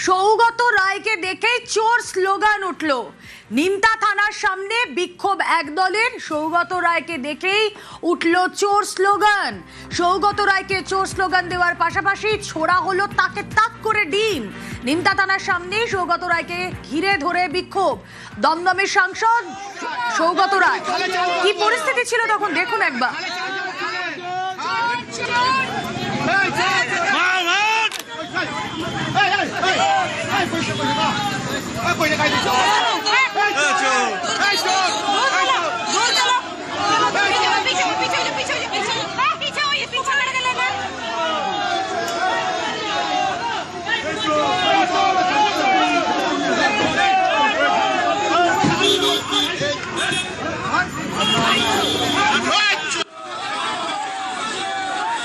সৌগত রায়কে দেখে চোর স্লোগান উঠল। নিমতা থানার সামনে বিক্ষোভ একদলের। সৌগত রায়কে দেখেই উঠল চোর স্লোগান। সৌগত রায়কে চোর স্লোগান দেওয়ার পাশাপাশি ছোড়া হলো তাকে তাক করে ডিম। নিমতা থানার সামনে সৌগত রায়কে ঘিরে ধরে বিক্ষোভ। দমদমের সাংসদ সৌগত রায়, কি পরিস্থিতি ছিল তখন দেখুন একবার।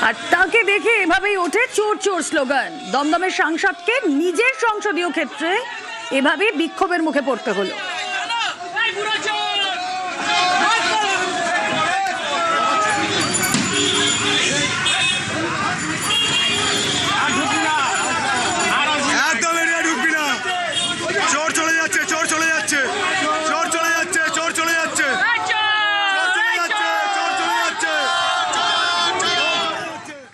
আর তাকে দেখে এভাবেই ওঠে চোর চোর স্লোগান। দমদমের সাংসদকে নিজের সংসদীয় ক্ষেত্রে এভাবে বিক্ষোভের মুখে পড়তে হলো।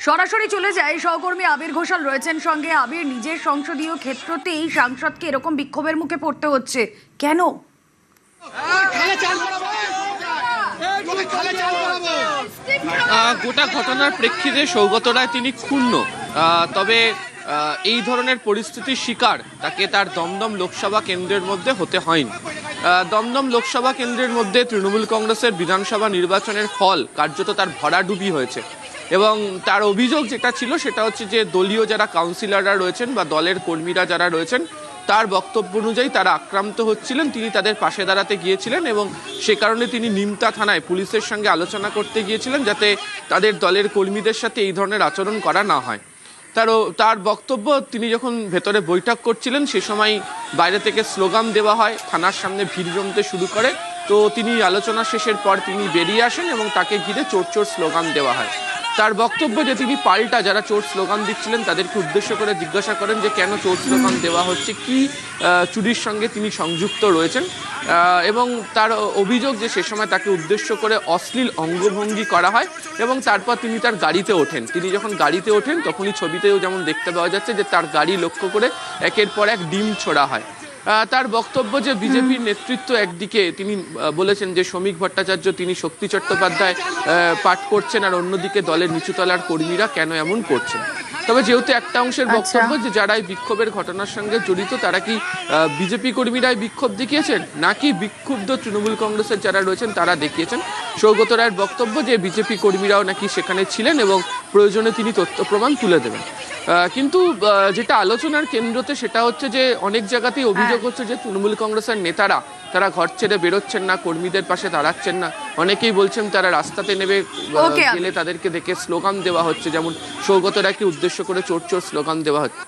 সরাসরি চলে যায় সহকর্মী আবির ঘোষাল রয়েছেন সঙ্গে। আবির, নিজের সংসদীয় ক্ষেত্রতেই সাংসদকে এরকম বিক্ষোভের মুখে পড়তে হচ্ছে কেন? গোটা ঘটনার প্রেক্ষিতে সৌগত রায় তিনি ক্ষুণ্ণ, তবে এই ধরনের পরিস্থিতির শিকার তাকে তার দমদম লোকসভা কেন্দ্রের মধ্যে হতে হয়নি। দমদম লোকসভা কেন্দ্রের মধ্যে তৃণমূল কংগ্রেসের বিধানসভা নির্বাচনের ফল কার্যত তার ভরাডুবি হয়েছে এবং তার অভিযোগ যেটা ছিল সেটা হচ্ছে যে দলীয় যারা কাউন্সিলররা রয়েছেন বা দলের কর্মীরা যারা রয়েছেন তার বক্তব্য অনুযায়ী তারা আক্রান্ত হচ্ছিলেন। তিনি তাদের পাশে দাঁড়াতে গিয়েছিলেন এবং সে কারণে তিনি নিমতা থানায় পুলিশের সঙ্গে আলোচনা করতে গিয়েছিলেন যাতে তাদের দলের কর্মীদের সাথে এই ধরনের আচরণ করা না হয়। তার বক্তব্য, তিনি যখন ভেতরে বৈঠক করছিলেন সে সময় বাইরে থেকে স্লোগান দেওয়া হয়, থানার সামনে ভিড় জমতে শুরু করে। তো তিনি আলোচনা শেষের পর তিনি বেরিয়ে আসেন এবং তাকে ঘিরে চোর চোর স্লোগান দেওয়া হয়। তার বক্তব্য যে তিনি পাল্টা যারা চোর স্লোগান দিচ্ছিলেন তাদেরকে উদ্দেশ্য করে জিজ্ঞাসা করেন যে কেন চোর স্লোগান দেওয়া হচ্ছে, কি চুরির সঙ্গে তিনি সংযুক্ত রয়েছেন এবং তার অভিযোগ যে সে সময় তাকে উদ্দেশ্য করে অশ্লীল অঙ্গভঙ্গি করা হয় এবং তারপর তিনি তার গাড়িতে ওঠেন। তিনি যখন গাড়িতে ওঠেন তখনই ছবিতেও যেমন দেখতে পাওয়া যাচ্ছে যে তার গাড়ি লক্ষ্য করে একের পর এক ডিম ছোড়া হয়। তার বক্তব্য যে বিজেপির নেতৃত্ব একদিকে তিনি বলেছেন যে শ্রমিক ভট্টাচার্য তিনি শক্তি চট্টোপাধ্যায় পাঠ করছেন আর অন্যদিকে দলের নিচুতলার কর্মীরা কেন এমন করছেন। তবে যেহেতু একটা অংশের বক্তব্য যে যারা এই বিক্ষোভের ঘটনার সঙ্গে জড়িত তারা কি বিজেপি কর্মীরাই বিক্ষোভ দেখিয়েছেন নাকি বিক্ষুব্ধ তৃণমূল কংগ্রেসের যারা রয়েছেন তারা দেখিয়েছেন। সৌগত রায়ের বক্তব্য যে বিজেপি কর্মীরাও নাকি সেখানে ছিলেন এবং প্রয়োজনে তিনি তথ্য প্রমাণ তুলে দেবেন। কিন্তু যেটা আলোচনার কেন্দ্রতে সেটা হচ্ছে যে অনেক জায়গাতেই অভিযোগ হচ্ছে যে তৃণমূল কংগ্রেসের নেতারা তারা ঘর ছেড়ে বেরোচ্ছেন না, কর্মীদের পাশে দাঁড়াচ্ছেন না। অনেকেই বলছেন তারা রাস্তাতে নেমে গেলে তাদেরকে দেখে স্লোগান দেওয়া হচ্ছে, যেমন সৌগত রায়কে উদ্দেশ্য করে চোর চোর স্লোগান দেওয়া হচ্ছে।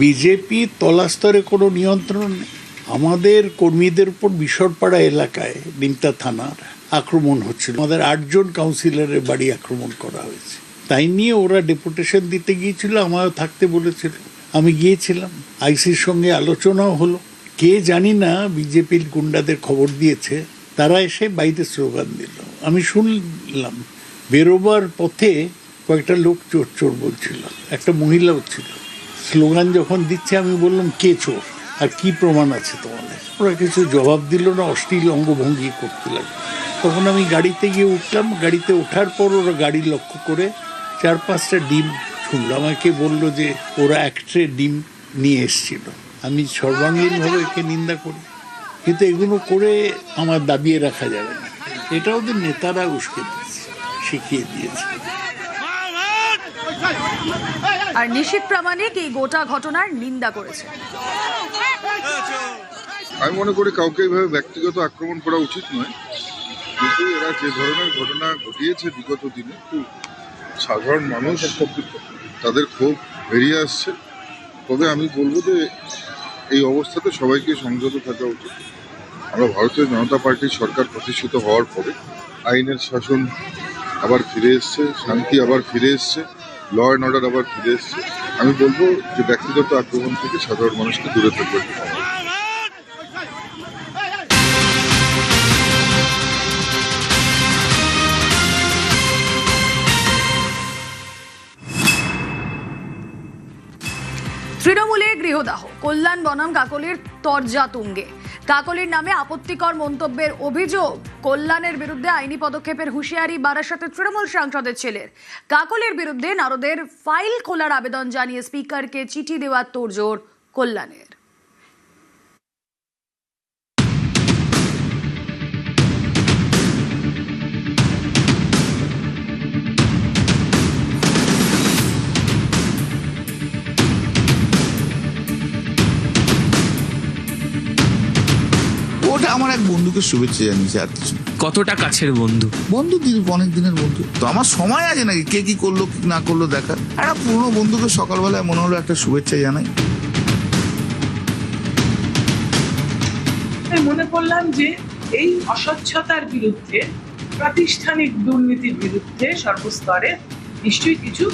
বিজেপি তলাস্তরে কোনো নিয়ন্ত্রণ নেই। আমাদের কর্মীদের উপর বিশরপাড়া এলাকায় নিমতা থানার আক্রমণ হচ্ছিল। আমাদের 8 জন কাউন্সিলরের বাড়ি আক্রমণ করা হয়েছে। তাই নিয়ে ওরা ডেপুটেশন দিতে গিয়েছিল, আমারও থাকতে বলেছিল, আমি গিয়েছিলাম। আইসির সঙ্গে আলোচনাও হলো। কে জানি না বিজেপির গুন্ডাদের খবর দিয়েছে, তারা এসে বাইরে স্লোগান দিল। আমি শুনলাম বেরোবার পথে কয়েকটা লোক চোর চোর বলছিল, একটা মহিলাও ছিল। স্লোগান যখন দিচ্ছে আমি বললাম কে চোর আর কি প্রমাণ আছে তোমাদের? ওরা কিছু জবাব দিল না, অশ্লীল অঙ্গভঙ্গি করতে লাগলো। তখন আমি গাড়িতে গিয়ে উঠলাম। গাড়িতে ওঠার পর ওরা গাড়ি লক্ষ্য করে 4-5টা ডিম ছুঁড়ল। আমাকে বললো যে ওরা এক ট্রে ডিম নিয়ে এসেছিল। আমি সর্বাঙ্গীনভাবে একে নিন্দা করি, কিন্তু এগুলো করে আমার দাবিয়ে রাখা যাবে না। এটা ওদের নেতারা উস্কে দিয়েছে, শিখিয়ে দিয়েছে। আর নিশীথ প্রামাণিক এই গোটা ঘটনার নিন্দা করেছে। আমি মনে করি কাউকে এইভাবে ব্যক্তিগত আক্রমণ করা উচিত নয়, কিন্তু এরা যে ধরনের ঘটনা ঘটিয়েছে বিগত দিনে সাধারণ মানুষ তাদের ক্ষোভ বেরিয়ে আসছে। তবে আমি বলবো যে এই অবস্থাতে সবাইকে সংযত থাকা উচিত। আমরা ভারতীয় জনতা পার্টির সরকার প্রতিষ্ঠিত হওয়ার পরে আইনের শাসন আবার ফিরে এসছে, শান্তি আবার ফিরে এসছে, ল অ্যান্ড অর্ডার আবার ফিরে এসছে। আমি বলবো যে ব্যক্তিগত আক্রমণ থেকে সাধারণ মানুষকে দূরে থাকবে। তৃণমূলে গৃহদাহ, কল্যাণ বনাম কাকলির তরজা তুঙ্গে। কাকলির নামে আপত্তিকর মন্তব্যের অভিযোগ, কল্যাণের বিরুদ্ধে আইনি পদক্ষেপের হুঁশিয়ারি বারাসতের তৃণমূল সাংসদের ছেলের। কাকলির বিরুদ্ধে নারদের ফাইল খোলার আবেদন জানিয়ে স্পিকারকে চিঠি দেওয়ার তোড়জোড় কল্যাণের। ওটা আমার এক বন্ধুকে শুভেচ্ছা জানিয়েছে, আর কিছু না। কতটা কাছের বন্ধু? বন্ধু অনেক দিনের বন্ধু তো। আমার সময় আছে নাকি কে কি করলো কি না করলো দেখা? একটা পুরনো বন্ধুকে সকালবেলায় মনে হলো একটা শুভেচ্ছা জানাই। মনে করলাম যে এই অস্বচ্ছতার বিরুদ্ধে, প্রাতিষ্ঠানিক দুর্নীতির বিরুদ্ধে সর্বস্তরে নিশ্চয়ই কিছু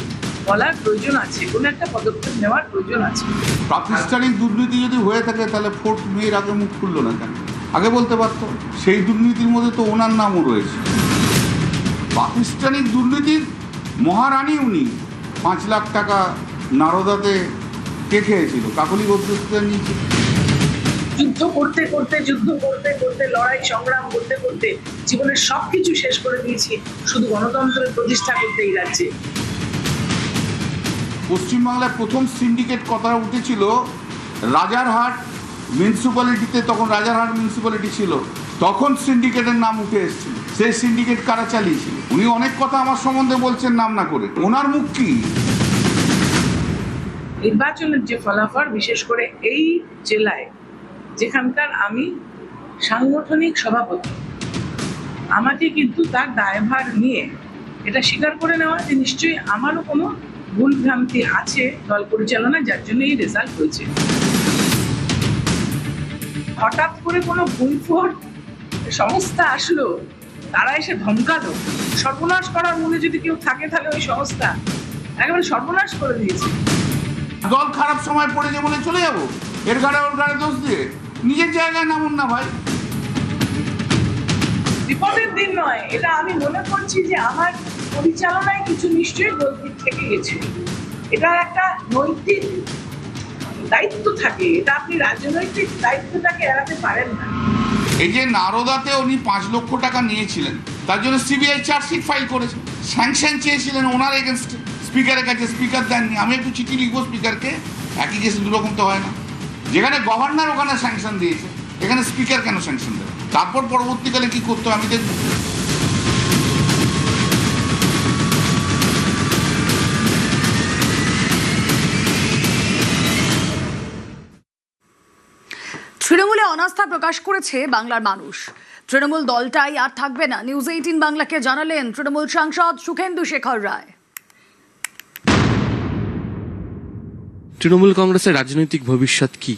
বলার প্রয়োজন আছে, কোনো একটা পদক্ষেপ নেওয়ার প্রয়োজন আছে। প্রাতিষ্ঠানিক দুর্নীতি যদি হয়ে থাকে তাহলে 4 মের আগে মুখ খুললো না কেন? আগে বলতে পারতো। সেই দুর্নীতির মধ্যে তো ওনার নামও রয়েছে। প্রাতিষ্ঠানিক দুর্নীতির মহারানী উনি। 5 লাখ টাকা নারদাতে কে খেয়েছিল? কাকলি বস্তুতে নিয়েছে। যুদ্ধ করতে করতে লড়াই সংগ্রাম করতে করতে জীবনের সবকিছু শেষ করে দিয়েছি শুধু গণতন্ত্রের প্রতিষ্ঠা করতে এই রাজ্যে। পশ্চিমবাংলায় প্রথম সিন্ডিকেট কথা উঠেছিল রাজারহাট মিউনিসিপ্যালিটিতে, তখন রাজারহাট মিউনিসিপ্যালিটি ছিল, তখন সিন্ডিকেটের নাম উঠে এসেছিল। সেই সিন্ডিকেট কারা চালিয়েছিল? উনি অনেক কথা আমার সম্বন্ধে বলছেন নাম না করে। ওনার মুখ কি? নির্বাচনের যে ফলাফল, বিশেষ করে এই জেলায় যেখানকার আমি সাংগঠনিক সভাপতি, আমাকে কিন্তু তার দায়ভার নিয়ে এটা স্বীকার করে নেওয়া যে নিশ্চয়ই আমারও কোনো ভুল ভ্রান্তি আছে দল পরিচালনা, যার জন্য এই রেজাল্ট হয়েছে। হঠাৎ করে কোনো ভুলফোর সংস্থা আসলো, তারা এসে ধমকালো, সর্বনাশ করার মনে যদি কেউ থাকে তাহলে ওই সংস্থা একেবারে সর্বনাশ করে দিয়েছে। দল খারাপ সময় পড়েছে বলে চলে যাবো? এর ঘাড়ে ওর ঘাড়ে দোষ দিয়ে নিজের জায়গায় নামুন না ভাই। বিপদের দিন নয় এটা, আমি মনে করছি যে আমার পরিচালনায় কিছু নিশ্চয়ই গলতি থেকে গেছে। এটা একটা নৈতিক দায়িত্ব থাকে, এটা আপনি রাজনৈতিক দায়িত্বটাকে এড়াতে পারেন না। এই যে নারদাতে উনি 5 লক্ষ টাকা নিয়েছিলেন, তার জন্য সিবিআই চার্জশিট ফাইল করেছে। স্যাংশন চেয়েছিলেন ওনার এগেনস্টে স্পিকারের কাছে, স্পিকার দেননি। আমি একটু চিঠি লিখবো স্পিকারকে, একই কেসে দুরকম তো হয় না। যেখানে গভর্নর ওখানে স্যাংশন দিয়েছে, এখানে স্পিকার কেন স্যাংশন দেবে? তারপর পরবর্তীকালে কি করতে আমি দেখব। তৃণমূলে অনাস্থা প্রকাশ করেছে বাংলার মানুষ। তৃণমূল দলটাই আর থাকবে না, নিউজ 18 বাংলাকে জানালেন তৃণমূল সাংসদ সুখেন্দু শেখর রায়। তৃণমূল কংগ্রেসের রাজনৈতিক ভবিষ্যৎ কি?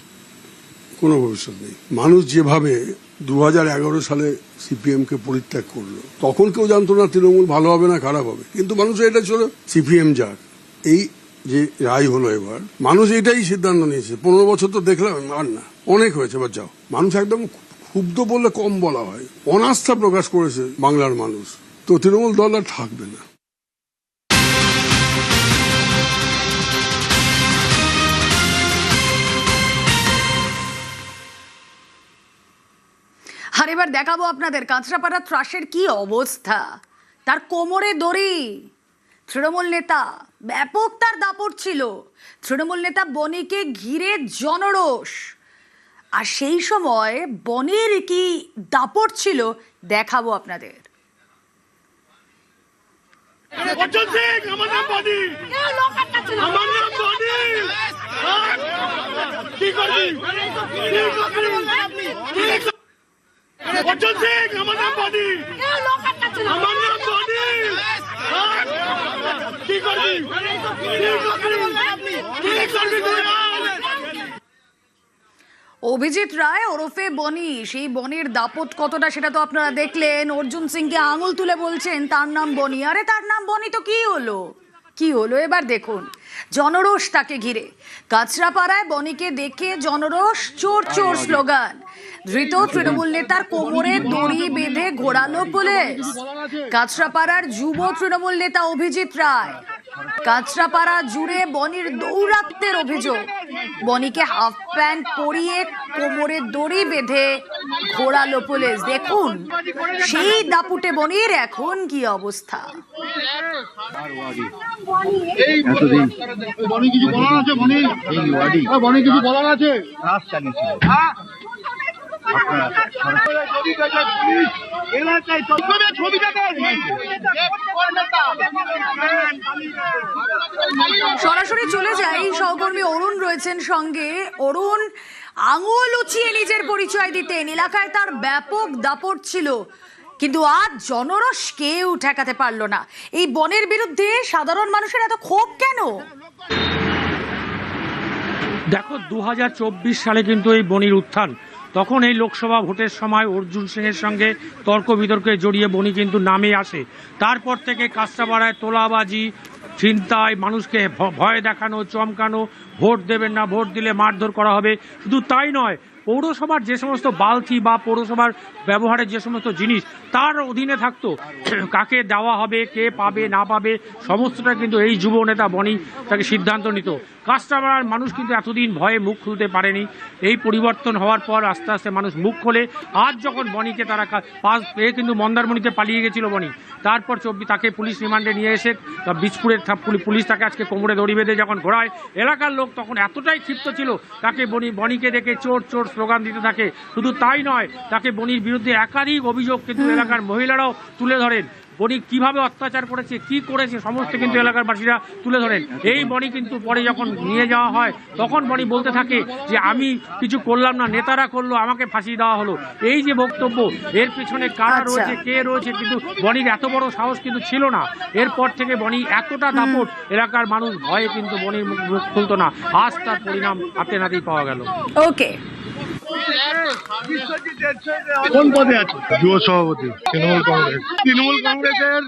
কোনো ভবিষ্যৎ নেই। মানুষ যেভাবে 2011 সালে সিপিএমকে পরিত্যাগ করলো, তখন কেউ জানতো না তৃণমূল ভালো হবে না খারাপ হবে, কিন্তু মানুষের এটা ছিল সিপিএম যাক। এই যে রায় হলো এবার, মানুষ এটাই সিদ্ধান্ত নিয়েছে। 15 বছর তো দেখলাম আর না, অনেক হয়েছে, এবার যাও। মানুষ একদম ক্ষুব্ধ বললে কম বলা হয়, অনাস্থা প্রকাশ করেছে বাংলার মানুষ। তো তৃণমূল দল আর থাকবে না। আর এবার দেখাবো আপনাদের কাঁচরাপাড়া ত্রাসের কি অবস্থা। তার কোমরে দড়ি। তৃণমূল নেতা, ব্যাপক তার দাপট ছিল। তৃণমূল নেতা বনিকে ঘিরে জনরোষ। আর সেই সময় বনির কি দাপট ছিল দেখাবো আপনাদের। অভিজিৎ রায় ওরফে বনি, সেই বনির দাপট কতটা সেটা তো আপনারা দেখলেন। অর্জুন সিংকে আঙুল তুলে বলছেন তার নাম বনি। আরে তার নাম বনি তো কি হলো? কি হলো এবার দেখুন। জনরোষ তাকে ঘিরে, কাঁচরাপাড়ায় বনিকে দেখে জনরোষ, চোর চোর স্লোগান। ধৃত তৃণমূল নেতার কোমরে দড়ি বেঁধে ঘোরালো পুলিশ। কাঁচরাপাড়ার যুব তৃণমূল নেতা অভিজিৎ রায়। কাঁচরাপাড়া জুড়ে বনির দৌরাত্ম্যের অভিযোগ। বনিকে হাফ প্যান্ট পরিয়ে কোমরে দড়ি বেঁধে ঘোরালো পুলিশ। দেখুন সেই দাপুটে বনির এখন কি অবস্থা। সরাসরি চলে যাই, সহকর্মী অরুণ রয়েছেন সঙ্গে। অরুণ, আঙুল উঁচিয়ে নিজের পরিচয় দিতেন, এলাকায় তার ব্যাপক দাপট ছিল, কিন্তু আজ জনরস কেউ ঠেকাতে পারলো না। এই বনের বিরুদ্ধে সাধারণ মানুষের এত ক্ষোভ কেন? দেখো, 2024 সালে কিন্তু এই বনির উত্থান, তখন এই লোকসভা ভোটের সময় অর্জুন সিংয়ের সঙ্গে তর্ক বিতর্কে জড়িয়ে বনি কিন্তু নামে আসে। তারপর থেকে কাঁচরাপাড়ায় তোলাবাজি, ছিনতাই, মানুষকে ভয় দেখানো, চমকানো, ভোট দেবেন না, ভোট দিলে মারধর করা হবে। শুধু তাই নয়, পৌরসভার যে সমস্ত বালতি বা পৌরসভার ব্যবহারের যে সমস্ত জিনিস তার অধীনে থাকতো, কাকে দেওয়া হবে, কে পাবে না পাবে, সমস্তটা কিন্তু এই যুব নেতা বনি তাকে সিদ্ধান্ত নিত। কাঁচরাপাড়ার মানুষ কিন্তু এতদিন ভয়ে মুখ খুলতে পারেনি। এই পরিবর্তন হওয়ার পর আস্তে আস্তে মানুষ মুখ খোলে। আজ যখন বনিকে তারা পাস পেয়ে কিন্তু মন্দারমণিতে পালিয়ে গেছিল বনি, তারপর তাকে পুলিশ রিমান্ডে নিয়ে এসে বীজপুরের পুলিশ তাকে আজকে কোমরে দড়ি বেঁধে যখন ঘোরায়, এলাকার লোক তখন এতটাই ক্ষিপ্ত ছিল, তাকে বনিকে দেখে চোর চোর স্লোগান দিতে থাকে। শুধু তাই নয়, তাকে বনির বিরুদ্ধে একাধিক অভিযোগ কিন্তু এলাকার মহিলারাও তুলে ধরেন। বনি কিভাবে অত্যাচার করেছে, কি করেছে, সমস্ত কিন্তু এলাকার বাসীরা তুলে ধরেন। এই বনি কিন্তু পরে যখন নিয়ে যাওয়া হয় তখন বনি বলতে থাকে যে আমি কিছু করলাম না, নেতারা করলো, আমাকে ফাঁসি দেওয়া হলো। এই যে বক্তব্য, এর পিছনে কারা রয়েছে, কে রয়েছে, কিন্তু বনির এত বড় সাহস কিন্তু ছিল না। এরপর থেকে বনি এতটা দাপট, এলাকার মানুষ ভয়ে কিন্তু বনির মুখ খুলতো না। আজ তার পরিণাম হাতে নাতেই পাওয়া গেল। ওকে, কোন পদে আছে? যুব সভাপতি তৃণমূল কংগ্রেসের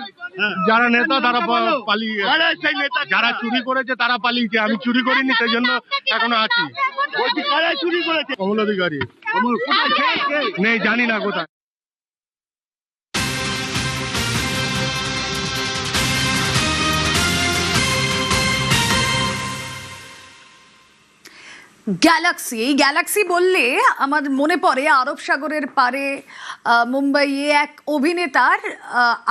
যারা নেতা তারা পালিয়ে গেছে, যারা চুরি করেছে তারা পালিয়েছে। আমি চুরি করিনি, সেই জন্য এখনো আছি। চুরি করেছে কমল অধিকারী, নেই জানি না কোথায়। গ্যালাক্সি, এই গ্যালাক্সি বললে আমার মনে পড়ে আরব সাগরের পারে মুম্বাইয়ে এক অভিনেতার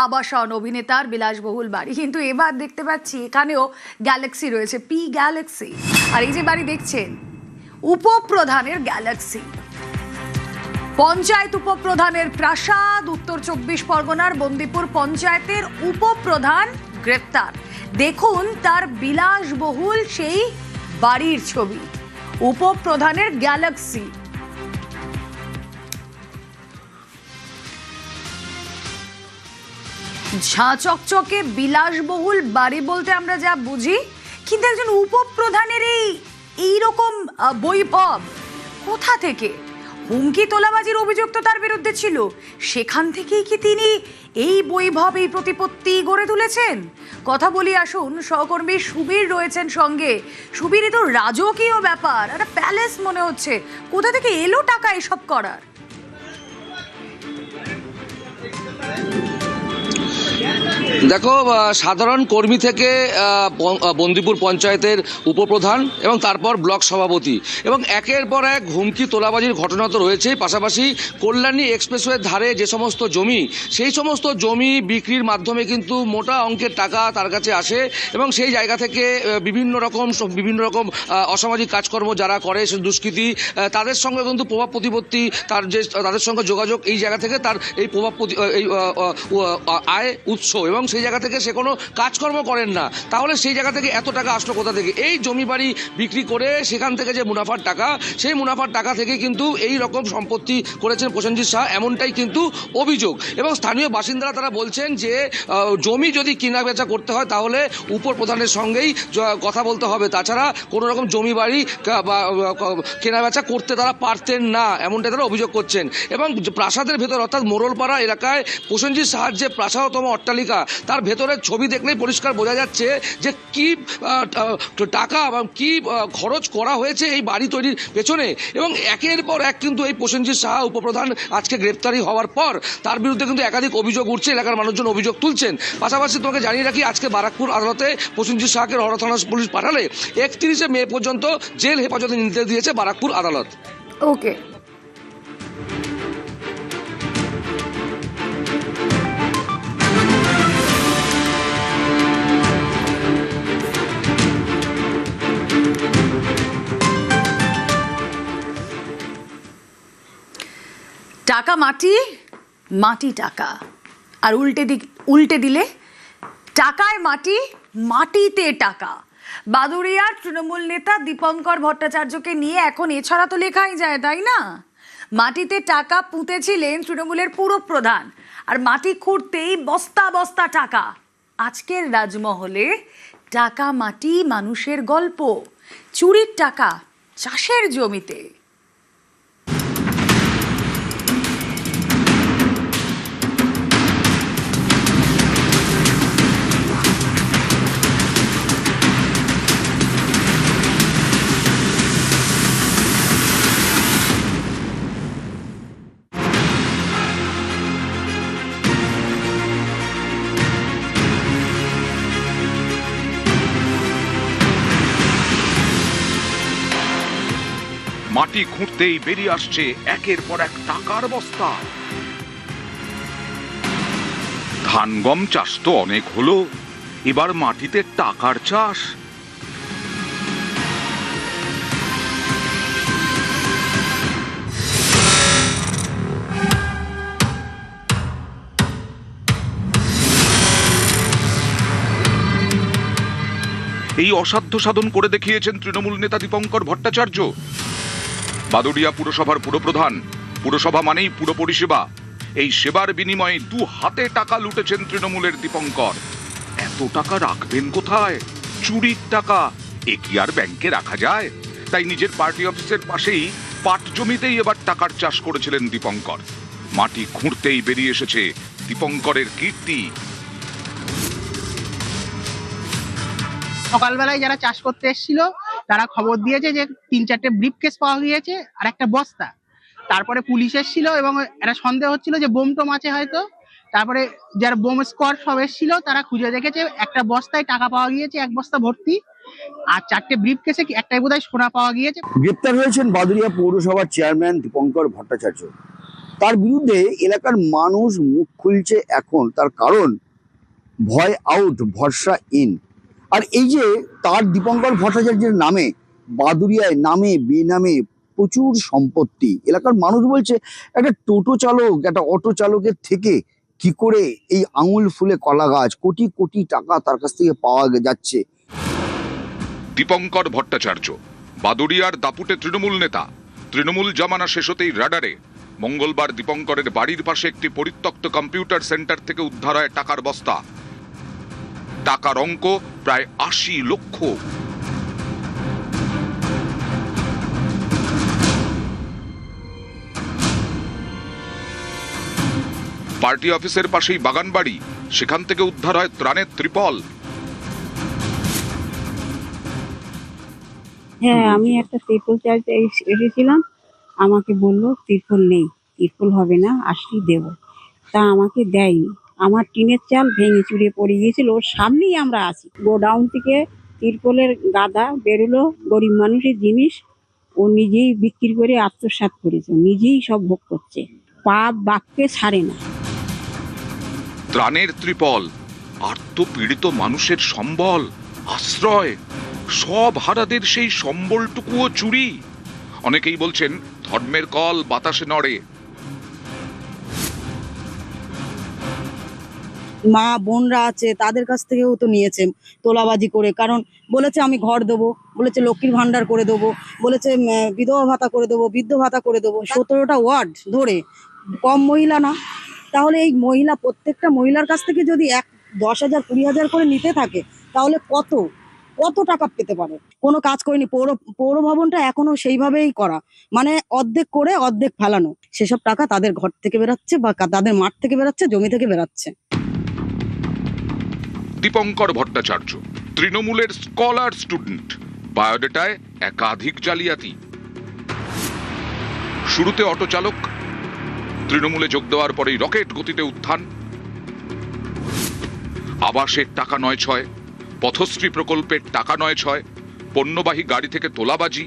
আবাসন, অভিনেতার বিলাসবহুল বাড়ি। কিন্তু এবার দেখতে পাচ্ছি এখানেও গ্যালাক্সি রয়েছে, পি গ্যালাক্সি। আর এই যে বাড়ি দেখছেন, উপপ্রধানের গ্যালাক্সি, পঞ্চায়েত উপপ্রধানের প্রাসাদ। উত্তর 24 পরগনার বন্দিপুর পঞ্চায়েতের উপপ্রধান গ্রেপ্তার। দেখুন তার বিলাসবহুল সেই বাড়ির ছবি, উপপ্রধানের গ্যালাক্সি। ঝাঁ চকচকে বিলাসবহুল বাড়ি বলতে আমরা যা বুঝি, কিন্তু একজন উপপ্রধানের এইরকম বৈভব কোথা থেকে? হুমকি তোলাবাজির অভিযোগ তো তার বিরুদ্ধে ছিল, সেখান থেকেই কি তিনি এই বৈভব, এই প্রতিপত্তি গড়ে তুলেছেন? কথা বলি, আসুন। সহকর্মী সুবীর রয়েছেন সঙ্গে। সুবীর, এ তো রাজকীয় ব্যাপার, একটা প্যালেস মনে হচ্ছে। কোথা থেকে এলো টাকা এসব করার? দেখো, সাধারণ কর্মী থেকে বন্দিপুর পঞ্চায়েতের উপপ্রধান এবং তারপর ব্লক সভাপতি, এবং একের পর এক হুমকি তোলাবাজির ঘটনা তো রয়েছেই। পাশাপাশি কল্যাণী এক্সপ্রেসওয়ের ধারে যে সমস্ত জমি, সেই সমস্ত জমি বিক্রির মাধ্যমে কিন্তু মোটা অঙ্কের টাকা তার কাছে আসে, এবং সেই জায়গা থেকে বিভিন্ন রকম অসামাজিক কাজকর্ম যারা করে, সে দুষ্কৃতী, তাদের সঙ্গে কিন্তু প্রভাব প্রতিপত্তি, তাদের সঙ্গে যোগাযোগ, এই জায়গা থেকে তার এই প্রভাব এই আয় উৎস, এবং সেই জায়গা থেকে সে কোনো কাজকর্ম করেন না। তাহলে সেই জায়গা থেকে এত টাকা আসলো কোথা থেকে? এই জমি বাড়ি বিক্রি করে সেখান থেকে যে মুনাফার টাকা, সেই মুনাফার টাকা থেকে কিন্তু এই রকম সম্পত্তি করেছেন প্রসেনজিৎ শাহ, এমনটাই কিন্তু অভিযোগ। এবং স্থানীয় বাসিন্দারা তারা বলছেন যে জমি যদি কেনা বেচা করতে হয় তাহলে উপপ্রধানের সঙ্গেই কথা বলতে হবে, তাছাড়া কোনো রকম জমি বাড়ি বা কেনা বেচা করতে তারা পারতেন না, এমনটাই তারা অভিযোগ করছেন। এবং প্রাসাদের ভেতর অর্থাৎ মোড়লপাড়া এলাকায় প্রসেনজিৎ শাহর যে প্রাসাদতম অট্টালিকা, তার ভেতরের ছবি দেখলেই পরিষ্কার বোঝা যাচ্ছে যে কি টাকা বা কি খরচ করা হয়েছে এই বাড়ি তৈরির পেছনে। এবং একের পর এক কিন্তু এই প্রসেনজিৎ সাহা উপপ্রধান আজকে গ্রেপ্তারি হওয়ার পর তার বিরুদ্ধে কিন্তু একাধিক অভিযোগ উঠছে, এলাকার মানুষজন অভিযোগ তুলছেন। পাশাপাশি তোমাকে জানিয়ে রাখি, আজকে বারাকপুর আদালতে প্রসেনজিৎ সাহাকে রহরা থানা পুলিশ পাঠালে 31শে মে পর্যন্ত জেল হেফাজতে নিতে দিয়েছে বারাকপুর আদালত। ওকে, টাকা মাটি, মাটি টাকা, আর উল্টে দিলে টাকায় মাটি, মাটিতে টাকা। বাদুড়িয়ার তৃণমূল নেতা দীপঙ্কর ভট্টাচার্যকে নিয়ে এখন এছাড়া তো লেখাই যায়, তাই না? মাটিতে টাকা পুঁতেছিলেন তৃণমূলের পুরপ্রধান, আর মাটি খুঁড়তেই বস্তা বস্তা টাকা। আজকের রাজমহলে টাকা মাটি মানুষের গল্প, চুরির টাকা চাষের জমিতে। মাটি খুঁড়তেই বেরিয়ে আসছে একের পর এক টাকার বস্তা। ধান গম চাষ তো অনেক হলো, এবার মাটিতে টাকার চাষ। এই অসাধ্য সাধন করে দেখিয়েছেন তৃণমূল নেতা দীপঙ্কর ভট্টাচার্য। বাদুড়িয়া পুরসভার পুরপ্রধান। পুরসভা মানেই পুরো পরিষেবা। এই সেবার বিনিময়ে 2 হাতে টাকা লুটেছেন তৃণমূলের দীপঙ্কর। এত টাকা রাখবেন কোথায়? চুরির টাকা, এ কি আর ব্যাংকে রাখা যায়? তাই নিজের পার্টি অফিসের পাশেই পাট জমিতেই এবার টাকার চাষ করেছিলেন দীপঙ্কর। মাটি খুঁড়তেই বেরিয়ে এসেছে দীপঙ্করের কীর্তি। সকালবেলায় যারা চাষ করতে এসেছিল তারা খবর দিয়েছে যে 3-4টে ব্রিফকেস পাওয়া গিয়েছে আর একটা বস্তা। তারপরে পুলিশ এসেছিল এবং একটা সন্দেহ হচ্ছিল যে বোম টোম আছে হয়তো। তারপরে যারা বোম স্কোয়াড সব এসেছিল তারা খুঁজে দেখেছে একটা বস্তায় টাকা পাওয়া গিয়েছে, 1 বস্তা ভর্তি, আর 4টে ব্রিফকেসে একটাই বোধহয় সোনা পাওয়া গিয়েছে। গ্রেপ্তার হয়েছেন বাদুড়িয়া পৌরসভার চেয়ারম্যান দীপঙ্কর ভট্টাচার্য। তার বিরুদ্ধে এলাকার মানুষ মুখ খুলছে এখন, তার কারণ ভয় আউট, ভরসা ইন। আর এই যে তার দীপঙ্কর ভট্টাচার্যের নামে বাদুড়িয়ায় নামে বেনামে প্রচুর সম্পত্তি। এলাকার মানুষ বলছে একটা টোটো চালক, একটা অটো চালকের থেকে কি করে এই আঙুল ফুলে কলা গাছ, কোটি কোটি টাকা তার কাছ থেকে পাওয়া যাচ্ছে। দীপঙ্কর ভট্টাচার্য বাদুড়িয়ার দাপুটে তৃণমূল নেতা। তৃণমূল জামানা শেষ হতেই রাডারে। মঙ্গলবার দীপঙ্করের বাড়ির পাশে একটি পরিত্যক্ত কম্পিউটার সেন্টার থেকে উদ্ধার হয় টাকার বস্তা। টাকার অঙ্ক প্রায় 80 লক্ষ। পার্টি অফিসের পাশেই বাগান বাড়ি, সেখান থেকে উদ্ধার হয় ত্রাণের ত্রিপল। হ্যাঁ, আমি একটা ত্রিপল চাইতে এসেছিলাম, আমাকে বললো ত্রিপল নেই, ত্রিপল হবে না, আসলেই দেব। তা আমাকে দেয়নি। আমার টিনের চাল ভেঙে চুরে পড়ে গিয়েছিল, ওর সামনেই আমরা আছি। গোডাউন থেকে ত্রিপলের গাদা বেরোলো, গরিব মানুষের জিনিস ও নিজেই বিক্রি করে আত্মসাৎ করেছে, নিজেই সব ভোগ করছে, পাপ বাক্যে ছাড়ে না। ত্রাণের ত্রিপল, আর্তপীড়িত মানুষের সম্বল, আশ্রয়, সব হারাদের সেই সম্বলটুকুও চুরি। অনেকেই বলছেন ধর্মের কল বাতাসে নড়ে। মা বোনরা আছে তাদের কাছ থেকেও তো নিয়েছে তোলাবাজি করে, কারণ বলেছে আমি ঘর দেবো, বলেছে লক্ষ্মীর ভান্ডার করে দেবো, বলেছে বিধবা ভাতা করে দেবো, বৃদ্ধ ভাতা করে দেবো। 17টা ওয়ার্ড ধরে কম মহিলা না? তাহলে এই মহিলা, প্রত্যেকটা মহিলার কাছ থেকে যদি 10,000 20,000 করে নিতে থাকে তাহলে কত টাকা পেতে পারে? কোনো কাজ করেনি। পৌর ভবনটা এখনো সেইভাবেই করা, মানে অর্ধেক করে অর্ধেক ফেলানো। সেসব টাকা তাদের ঘর থেকে বেরাচ্ছে বা তাদের মাঠ থেকে বেরাচ্ছে, জমি থেকে বেরাচ্ছে। দীপঙ্কর ভট্টাচার্য তৃণমূলের স্কলার স্টুডেন্ট, বায়োডেটায় একাধিক জালিয়াতি। শুরুতে অটো চালক, তৃণমূলে যোগ দেওয়ার পরেই রকেট গতিতে উত্থান। আবাসের টাকা ৯/৬, পথশ্রী প্রকল্পের টাকা ৯/৬, পণ্যবাহী গাড়ি থেকে তোলাবাজি,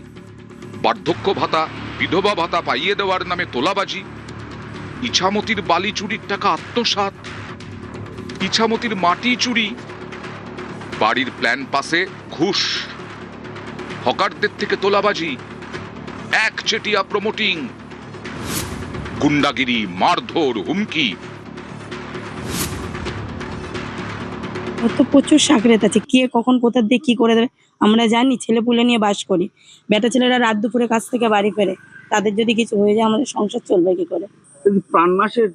বার্ধক্য ভাতা, বিধবা ভাতা পাইয়ে দেওয়ার নামে তোলাবাজি, ইছামতির বালি চুরির টাকা আত্মসাৎ, ইছামতির মাটি চুরি, বাড়ির প্ল্যান পাসে ঘুষ, হকারদের থেকে তোলাবাজি, একচেটিয়া প্রমোটিং, গুন্ডাগিরি, মারধর, হুমকি। তো প্রচুর সাকরেত আছে, কে কখন কোথা দিয়ে কি করে দেবে আমরা জানি। ছেলেপুলে নিয়ে বাস করি, বেটা ছেলেরা রাত দুপুরে কাছ থেকে বাড়ি ফেরে, তাদের যদি কিছু হয়ে যায় আমাদের সংসার চলবে কি করে? প্রাণনাশের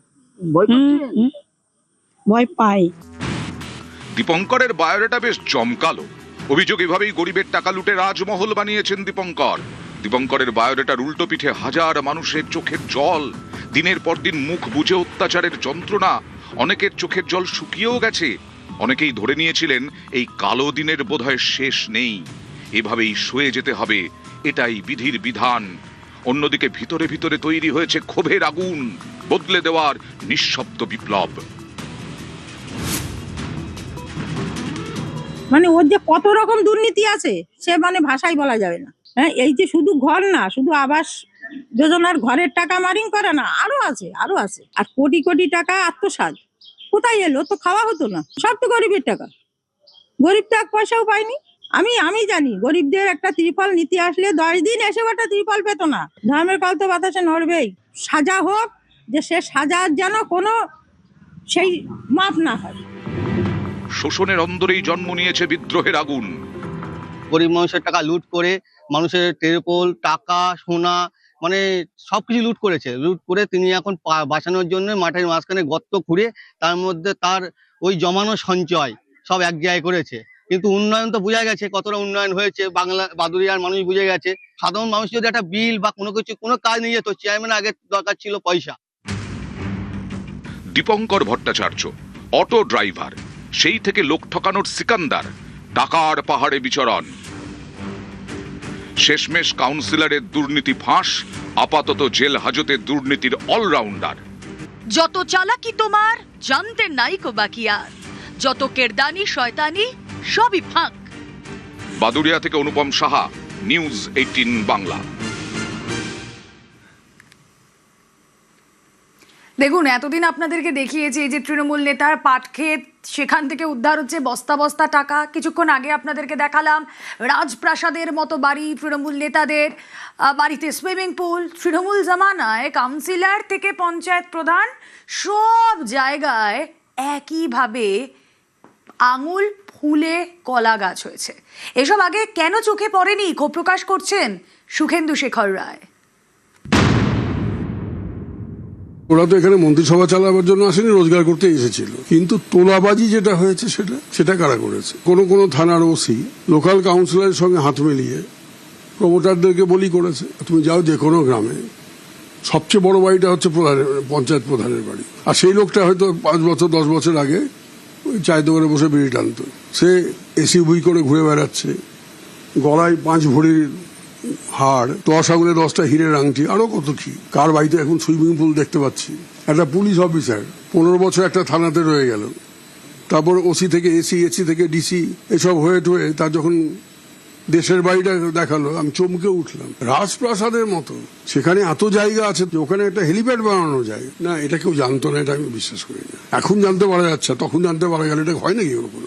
ভয় পাই। দীপঙ্করের বায়োডাটা বেশ জমকালো। অভিযোগ এভাবেই গরিবের টাকা লুটে রাজমহল বানিয়েছেন দীপঙ্কর। দীপঙ্করের বায়োডাটার উল্টো পিঠে হাজার মানুষের চোখের জল, দিনের পর দিন মুখ বুজে অত্যাচারের যন্ত্রণা। অনেকের চোখের জল শুকিয়েও গেছে। অনেকেই ধরে নিয়েছিলেন এই কালো দিনের বোধহয় শেষ নেই, এভাবেই সয়ে যেতে হবে, এটাই বিধির বিধান। অন্যদিকে ভিতরে ভিতরে তৈরি হয়েছে ক্ষোভের আগুন, বদলে দেওয়ার নিঃশব্দ বিপ্লব। মানে ওর যে কত রকম দুর্নীতি আছে সে মানে ভাষাই বলা যাবে না। হ্যাঁ, এই যে শুধু ঘর না, শুধু আবাস যোজনার ঘরের টাকা মারিং করে না, আরো আছে আর কোটি কোটি টাকা আত্মসাৎ কোথায় এলো? তো খাওয়া হতো না, সব তো গরিবের টাকা। গরিব তো এক পয়সাও পায়নি। আমি জানি গরিবদের একটা ত্রিফল নীতি আসলে 10 দিন এসেও একটা ত্রিফল পেত না। ধর্মের কল তো বাতাসে নড়বেই। সাজা হোক, যে সে সাজার যেন কোনো সেই মাপ না হয়। শোষণের অন্দরেই জন্ম নিয়েছে বিদ্রোহের আগুন। গরিব মানুষের টাকা লুট করে মানুষের টেরপোল, টাকা, সোনা, মানে সবকিছু লুট করেছে। লুট করে তিনি এখন বাঁচানোর জন্য মাঠের মাঝখানে গর্ত খুঁড়ে তার মধ্যে তার ওই জমানো সঞ্চয় সব এক জায়গায় করেছে। কিন্তু উন্নয়ন তো বোঝা গেছে কতটা উন্নয়ন হয়েছে, বাংলা বাদুড়িয়ার মানুষ বুঝে গেছে। সাধারণ মানুষ যদি একটা বিল বা কোনো কিছু কোনো কাজ নিয়ে যেত, চেয়ারম্যান আগে দরকার ছিল পয়সা। দীপঙ্কর ভট্টাচার্য অটো ড্রাইভার, সেই থেকে লোক ঠকানোর সিকান্দার, টাকার পাহাড়ে বিচরণ। শেষমেশ কাউন্সিলরের দুর্নীতি ফাঁস, আপাতত জেল হাজতে দুর্নীতির অলরাউন্ডার। যত চালাকি তোমার জানতে নাই কো বাকি আর, যত কেরদানি শয়তানি সবই ফাঁক। বাদুড়িয়া থেকে অনুপম সাহা, নিউজ 18 বাংলা। দেখুন, এতদিন আপনাদেরকে দেখিয়েছি এই যে তৃণমূল নেতার পাটক্ষেত, সেখান থেকে উদ্ধার হচ্ছে বস্তা বস্তা টাকা। কিছুক্ষণ আগে আপনাদেরকে দেখালাম রাজপ্রাসাদের মতো বাড়ি তৃণমূল নেতাদের, বাড়িতে সুইমিং পুল। তৃণমূল জামানায় কাউন্সিলর থেকে পঞ্চায়েত প্রধান সব জায়গায় একইভাবে আঙুল ফুলে কলা গাছ হয়েছে। এসব আগে কেন চোখে পড়েনি ক্ষোভ প্রকাশ করছেন সুখেন্দু শেখর রায়। ওরা তো এখানে মন্ত্রিসভা চালাবার জন্য আসেনি, রোজগার করতে এসেছিল। কিন্তু তোলাবাজি যেটা হয়েছে সেটা কারা করেছে? কোনো থানার ওসি লোকাল কাউন্সিলরের সঙ্গে হাত মিলিয়ে প্রমোটারদেরকে বলি করেছে। তুমি যাও যে কোনো গ্রামে, সবচেয়ে বড় বাড়িটা হচ্ছে পঞ্চায়েত প্রধানের বাড়ি, আর সেই লোকটা হয়তো 5 বছর 10 বছর আগে ওই চায়ের দোকানে বসে বিড়ি টানত। সে এসইউভি করে ঘুরে বেড়াচ্ছে, গলায় 5 ভরির হাড়, 10 আঙুলে 10টা হীরের আংটি, আরো কত কি। কার বাড়িতে এখন সুইমিং পুল দেখতে পাচ্ছি। একটা পুলিশ অফিসার 15 বছর একটা থানাতে রয়ে গেল, তারপর ওসি থেকে এসি থেকে ডিসি, এসব হয়ে তার যখন দেশের বাড়িটা দেখালো, আমি চমকে উঠলাম। রাজপ্রাসাদের মতো সেখানে এত জায়গা আছে, ওখানে একটা হেলিপ্যাড বানানো যায় না, এটা কেউ জানতো না, এটা আমি বিশ্বাস করি না। এখন জানতে পারা যাচ্ছে, তখন জানতে পারা গেল, এটা হয় নাকি ওরকম?